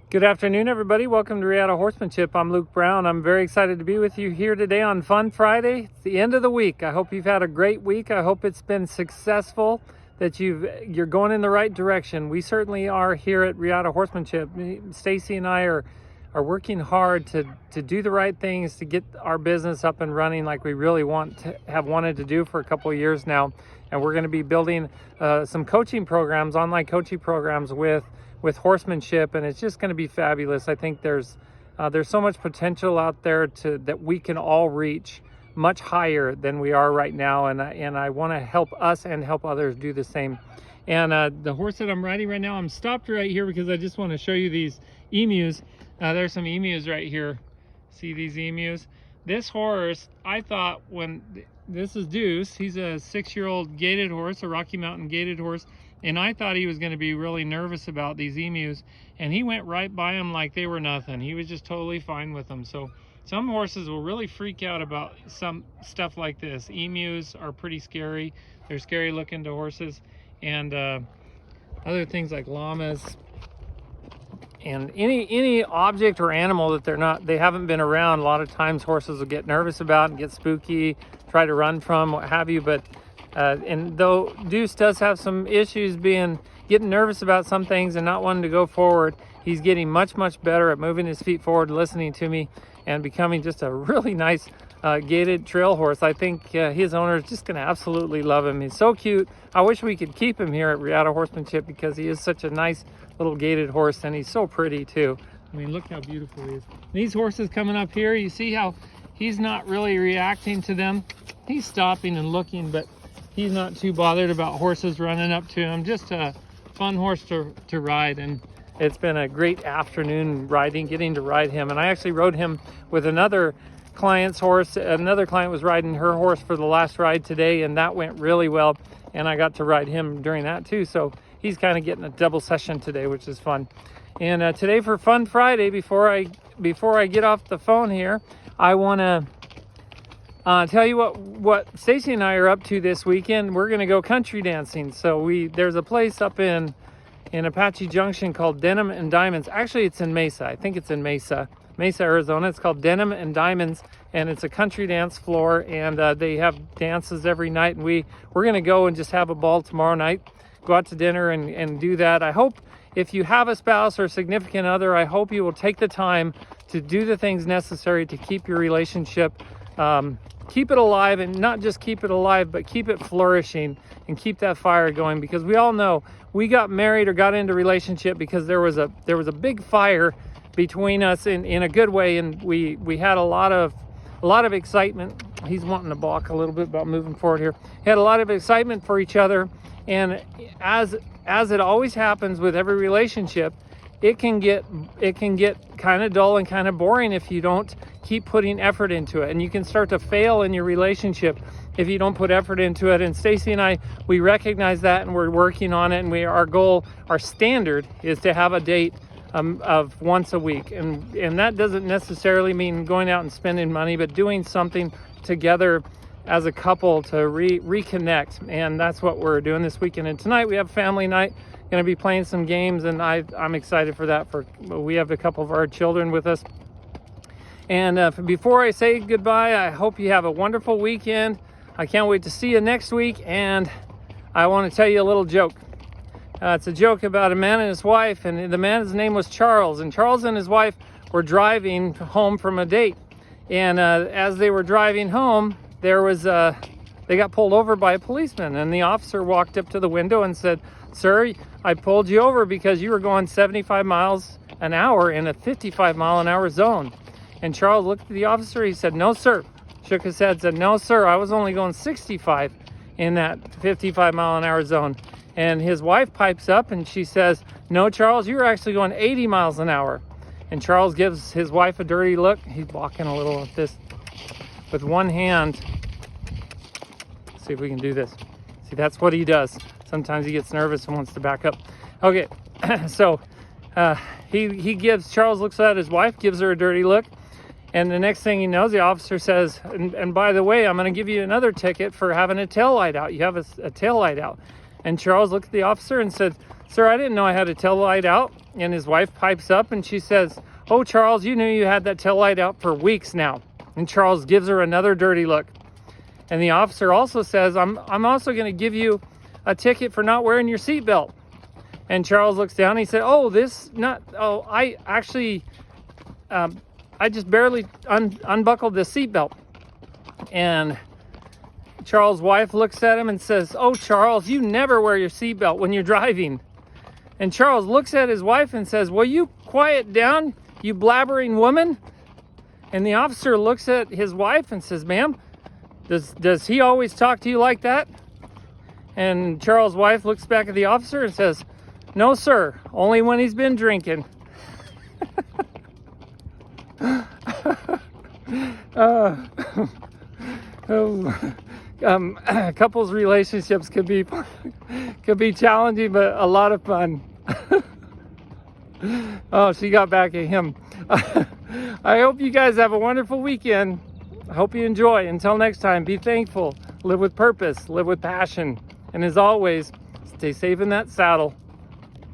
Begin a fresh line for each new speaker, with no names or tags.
Good afternoon, everybody. Welcome to Reata Horsemanship. I'm Luke Brown. I'm very excited to be with you here today on Fun Friday. It's the end of the week. I hope you've had a great week. I hope it's been successful, that you're going in the right direction. We certainly are here at Reata Horsemanship. Stacy and I are working hard to do the right things, to get our business up and running like we really have wanted to do for a couple of years now. And we're going to be building some coaching programs, online coaching programs with horsemanship, and it's just going to be fabulous. I think there's so much potential out there that we can all reach much higher than we are right now, and I want to help us and help others do the same. And the horse that I'm riding right now, I'm stopped right here because I just want to show you these emus. There's some emus right here. See these emus? This horse, I thought, this is Deuce. He's a 6-year-old gaited horse, a Rocky Mountain gaited horse. And I thought he was going to be really nervous about these emus, and he went right by them like they were nothing. He was just totally fine with them. So some horses will really freak out about some stuff like this. Emus are pretty scary. They're scary looking to horses, and other things like llamas and any object or animal that they haven't been around. A lot of times horses will get nervous about and get spooky, try to run from, what have you. But and though Deuce does have some issues getting nervous about some things and not wanting to go forward, he's getting much better at moving his feet forward, listening to me, and becoming just a really nice gaited trail horse. I think his owner is just going to absolutely love him. He's so cute. I wish we could keep him here at Reata Horsemanship because he is such a nice little gaited horse, and he's so pretty too. I mean, look how beautiful he is. These horses coming up here, you see how he's not really reacting to them. He's stopping and looking, but he's not too bothered about horses running up to him. Just a fun horse to ride, and it's been a great afternoon getting to ride him. And I actually rode him with another client's horse. Another client was riding her horse for the last ride today, and that went really well, and I got to ride him during that too. So he's kind of getting a double session today, which is fun. And today for Fun Friday, before I get off the phone here, I want to tell you what Stacy and I are up to this weekend. We're going to go country dancing. So there's a place up in Apache Junction called Denim and Diamonds. Actually, it's in Mesa. I think it's in Mesa, Arizona. It's called Denim and Diamonds, and it's a country dance floor, and they have dances every night. And we're going to go and just have a ball tomorrow night, go out to dinner and do that. I hope if you have a spouse or significant other, I hope you will take the time to do the things necessary to keep your relationship keep it alive, and not just keep it alive, but keep it flourishing and keep that fire going, because we all know we got married or got into relationship because there was a big fire between us in a good way, and we had a lot of excitement. He's wanting to balk a little bit about moving forward here. Had a lot of excitement for each other, and as it always happens with every relationship, it can get kind of dull and kind of boring if you don't keep putting effort into it, and you can start to fail in your relationship if you don't put effort into it. And Stacy and I, we recognize that, and we're working on it, and our standard is to have a date of once a week, and that doesn't necessarily mean going out and spending money, but doing something together as a couple to reconnect. And that's what we're doing this weekend. And tonight we have family night, going to be playing some games, and I'm excited for that. We have a couple of our children with us. And before I say goodbye, I hope you have a wonderful weekend. I can't wait to see you next week, and I want to tell you a little joke. It's a joke about a man and his wife, and the man's name was Charles, and Charles and his wife were driving home from a date. And as they were driving home, they got pulled over by a policeman, and the officer walked up to the window and said, "Sir, I pulled you over because you were going 75 miles an hour in a 55-mile-an-hour zone." And Charles looked at the officer. He said, "No, sir." Shook his head, said, "No, sir, I was only going 65 in that 55-mile-an-hour zone." And his wife pipes up and she says, "No, Charles, you were actually going 80 miles an hour." And Charles gives his wife a dirty look. He's walking a little like this with one hand. Let's see if we can do this. See, that's what he does. Sometimes he gets nervous and wants to back up. Okay, so Charles looks at his wife, gives her a dirty look, and the next thing he knows, the officer says, and by the way, I'm going to give you another ticket for having a tail light out. You have a tail light out. And Charles looked at the officer and said, "Sir, I didn't know I had a tail light out." And his wife pipes up and she says, "Oh, Charles, you knew you had that tail light out for weeks now." And Charles gives her another dirty look. And the officer also says, I'm also going to give you a ticket for not wearing your seatbelt." And Charles looks down and he said, I actually, I just barely unbuckled the seatbelt." And Charles' wife looks at him and says, "Oh, Charles, you never wear your seatbelt when you're driving." And Charles looks at his wife and says, "Will you quiet down, you blabbering woman?" And the officer looks at his wife and says, "Ma'am, does he always talk to you like that?" And Charles' wife looks back at the officer and says, "No, sir, only when he's been drinking." Couples relationships could be challenging, but a lot of fun. Oh, she got back at him. I hope you guys have a wonderful weekend. I hope you enjoy. Until next time, be thankful, live with purpose, live with passion, and as always, stay safe in that saddle.